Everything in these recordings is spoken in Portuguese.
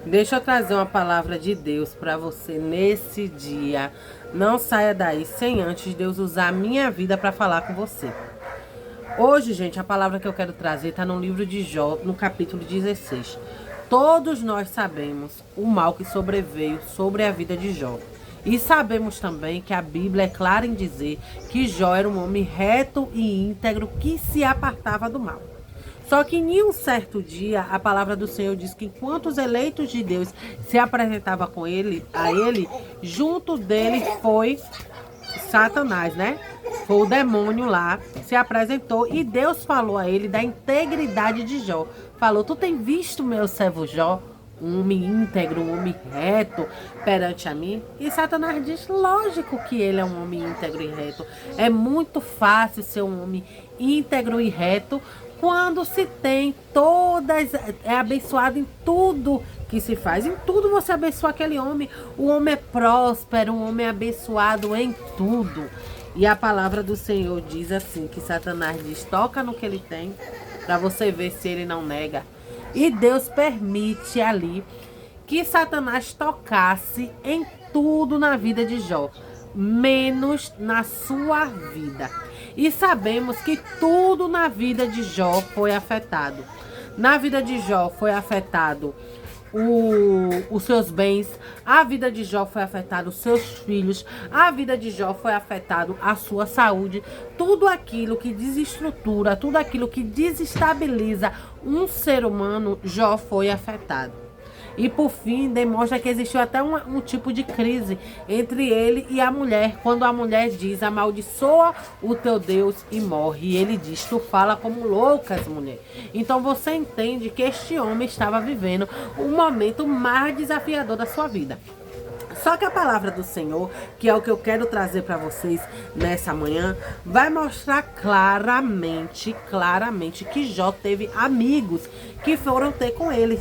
Deixa eu trazer uma palavra de Deus para você nesse dia. Não saia daí sem antes Deus usar a minha vida para falar com você. Hoje, gente, a palavra que eu quero trazer está no livro de Jó, no capítulo 16. Todos nós sabemos o mal que sobreveio sobre a vida de Jó. E sabemos também que a Bíblia é clara em dizer que Jó era um homem reto e íntegro que se apartava do mal. Só que em um certo dia, a palavra do Senhor diz que enquanto os eleitos de Deus se apresentavam a ele, junto dele foi Satanás, né? Foi o demônio lá, se apresentou e Deus falou a ele da integridade de Jó. Falou: tu tem visto meu servo Jó? Um homem íntegro, um homem reto perante a mim? E Satanás diz: lógico que ele é um homem íntegro e reto. É muito fácil ser um homem íntegro e reto quando se tem é abençoado em tudo que se faz. Em tudo você abençoa aquele homem. O homem é próspero, o homem é abençoado em tudo. E a palavra do Senhor diz assim, que Satanás diz: toca no que ele tem, para você ver se ele não nega. E Deus permite ali que Satanás tocasse em tudo na vida de Jó, menos na sua vida. E sabemos que tudo na vida de Jó foi afetado. Na vida de Jó foi afetado os seus bens, a vida de Jó foi afetada, os seus filhos, a vida de Jó foi afetado, a sua saúde, tudo aquilo que desestrutura, tudo aquilo que desestabiliza um ser humano, Jó foi afetado. E por fim, demonstra que existiu até um tipo de crise entre ele e a mulher, quando a mulher diz: amaldiçoa o teu Deus e morre. E ele diz: tu fala como loucas, mulher. Então você entende que este homem estava vivendo o momento mais desafiador da sua vida. Só que a palavra do Senhor, que é o que eu quero trazer para vocês nessa manhã, vai mostrar claramente que Jó teve amigos que foram ter com ele.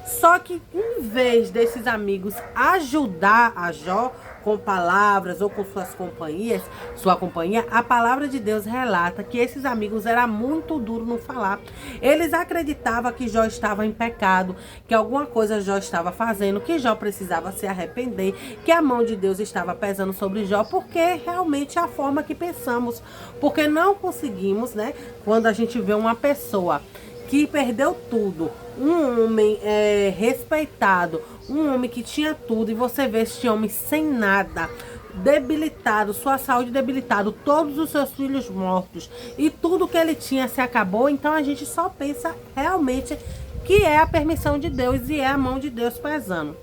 Só que em vez desses amigos ajudar a Jó com palavras ou com sua companhia, a palavra de Deus relata que esses amigos eram muito duros no falar. Eles acreditavam que Jó estava em pecado, que alguma coisa Jó estava fazendo, que Jó precisava se arrepender, que a mão de Deus estava pesando sobre Jó, porque realmente é a forma que pensamos. Porque não conseguimos, né? Quando a gente vê uma pessoa que perdeu tudo, um homem respeitado, um homem que tinha tudo, e você vê este homem sem nada, debilitado, sua saúde debilitada, todos os seus filhos mortos e tudo que ele tinha se acabou. Então a gente só pensa realmente que é a permissão de Deus e é a mão de Deus pesando.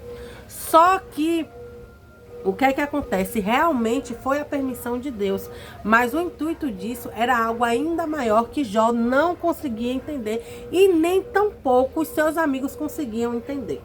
Só que o que é que acontece? Realmente foi a permissão de Deus, mas o intuito disso era algo ainda maior que Jó não conseguia entender e nem tampouco os seus amigos conseguiam entender.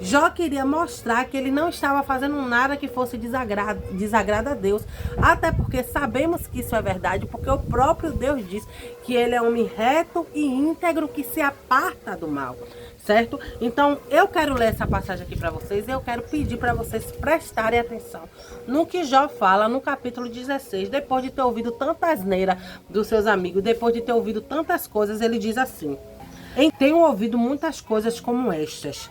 Jó queria mostrar que ele não estava fazendo nada que fosse desagrado a Deus, até porque sabemos que isso é verdade, porque o próprio Deus diz que ele é um homem reto e íntegro que se aparta do mal. Certo? Então, eu quero ler essa passagem aqui para vocês e eu quero pedir para vocês prestarem atenção no que Jó fala no capítulo 16. Depois de ter ouvido tanta asneira dos seus amigos, depois de ter ouvido tantas coisas, ele diz assim: tenho ouvido muitas coisas como estas.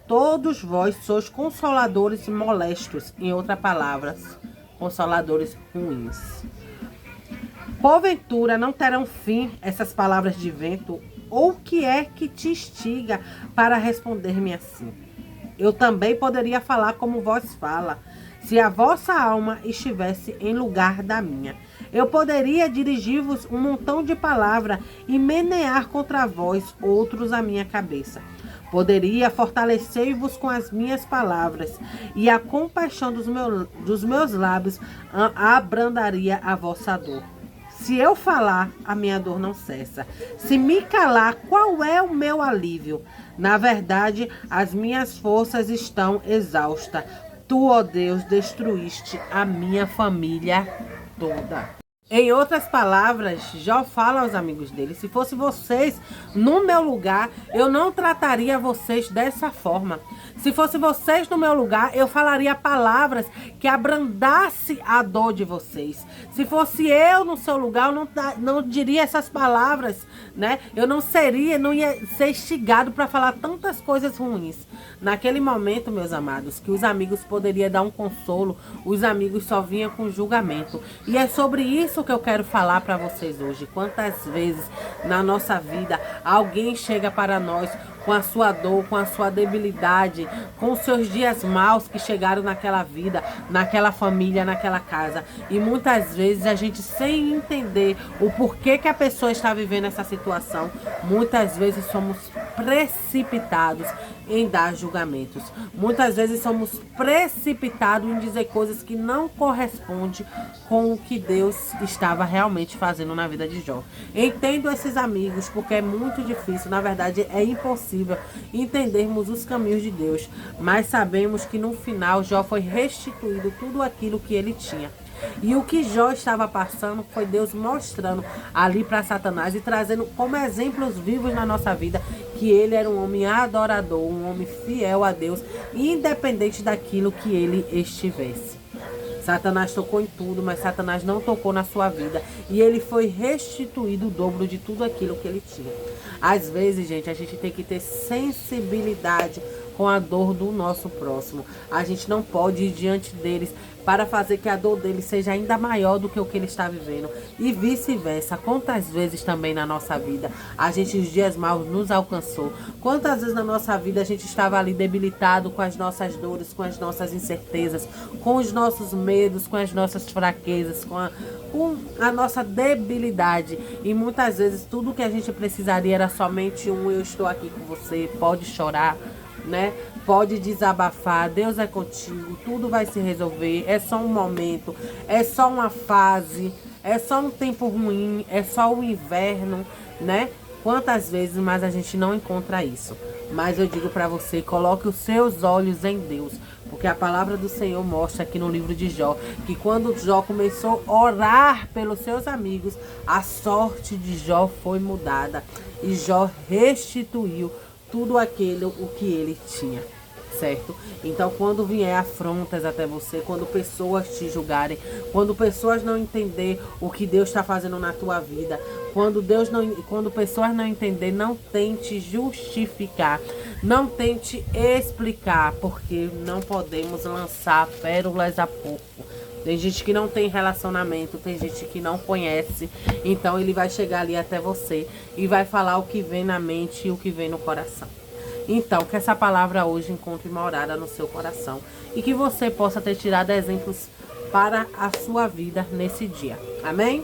Todos vós sois consoladores molestos, em outras palavras, consoladores ruins. Porventura não terão fim essas palavras de vento? Ou o que é que te instiga para responder-me assim? Eu também poderia falar como vós fala, se a vossa alma estivesse em lugar da minha. Eu poderia dirigir-vos um montão de palavras e menear contra vós outros a minha cabeça. Poderia fortalecer-vos com as minhas palavras, e a compaixão dos meus lábios abrandaria a vossa dor. Se eu falar, a minha dor não cessa. Se me calar, qual é o meu alívio? Na verdade, as minhas forças estão exaustas. Tu, ó Deus, destruíste a minha família toda. Em outras palavras, Jó fala aos amigos dele: se fosse vocês no meu lugar, eu não trataria vocês dessa forma. Se fosse vocês no meu lugar, eu falaria palavras que abrandasse a dor de vocês. Se fosse eu no seu lugar, eu não diria essas palavras, né? Eu não ia ser instigado para falar tantas coisas ruins. Naquele momento, meus amados, que os amigos poderiam dar um consolo, os amigos só vinham com julgamento. E é sobre isso que eu quero falar para vocês hoje. Quantas vezes na nossa vida alguém chega para nós com a sua dor, com a sua debilidade, com os seus dias maus que chegaram naquela vida, naquela família, naquela casa. E muitas vezes a gente, sem entender o porquê que a pessoa está vivendo essa situação, muitas vezes somos precipitados em dar julgamentos. Muitas vezes somos precipitados em dizer coisas que não correspondem com o que Deus estava realmente fazendo na vida de Jó. Entendo esses amigos, porque é muito difícil, na verdade é impossível entendermos os caminhos de Deus, mas sabemos que no final Jó foi restituído tudo aquilo que ele tinha. E o que Jó estava passando foi Deus mostrando ali para Satanás e trazendo como exemplos vivos na nossa vida que ele era um homem adorador, um homem fiel a Deus, independente daquilo que ele estivesse. Satanás tocou em tudo, mas Satanás não tocou na sua vida. E ele foi restituído o dobro de tudo aquilo que ele tinha. Às vezes, gente, a gente tem que ter sensibilidade com a dor do nosso próximo. A gente não pode ir diante deles para fazer que a dor dele seja ainda maior do que o que ele está vivendo. E vice-versa. Quantas vezes também na nossa vida os dias maus nos alcançou. Quantas vezes na nossa vida a gente estava ali debilitado com as nossas dores, com as nossas incertezas, com os nossos medos, com as nossas fraquezas, com a nossa debilidade. E muitas vezes tudo que a gente precisaria era somente eu estou aqui com você, pode chorar, né? Pode desabafar, Deus é contigo, tudo vai se resolver, é só um momento, é só uma fase, é só um tempo ruim, é só o inverno, né? Quantas vezes mais a gente não encontra isso? Mas eu digo para você, coloque os seus olhos em Deus, porque a palavra do Senhor mostra aqui no livro de Jó, que quando Jó começou a orar pelos seus amigos, a sorte de Jó foi mudada e Jó restituiu tudo aquilo o que ele tinha, certo? Então, quando vier afrontas até você, quando pessoas te julgarem, quando pessoas não entender o que Deus está fazendo na tua vida, quando pessoas não entender, não tente justificar, não tente explicar, porque não podemos lançar pérolas a pouco. Tem gente que não tem relacionamento, tem gente que não conhece, então ele vai chegar ali até você e vai falar o que vem na mente e o que vem no coração. Então, que essa palavra hoje encontre morada no seu coração e que você possa ter tirado exemplos para a sua vida nesse dia. Amém?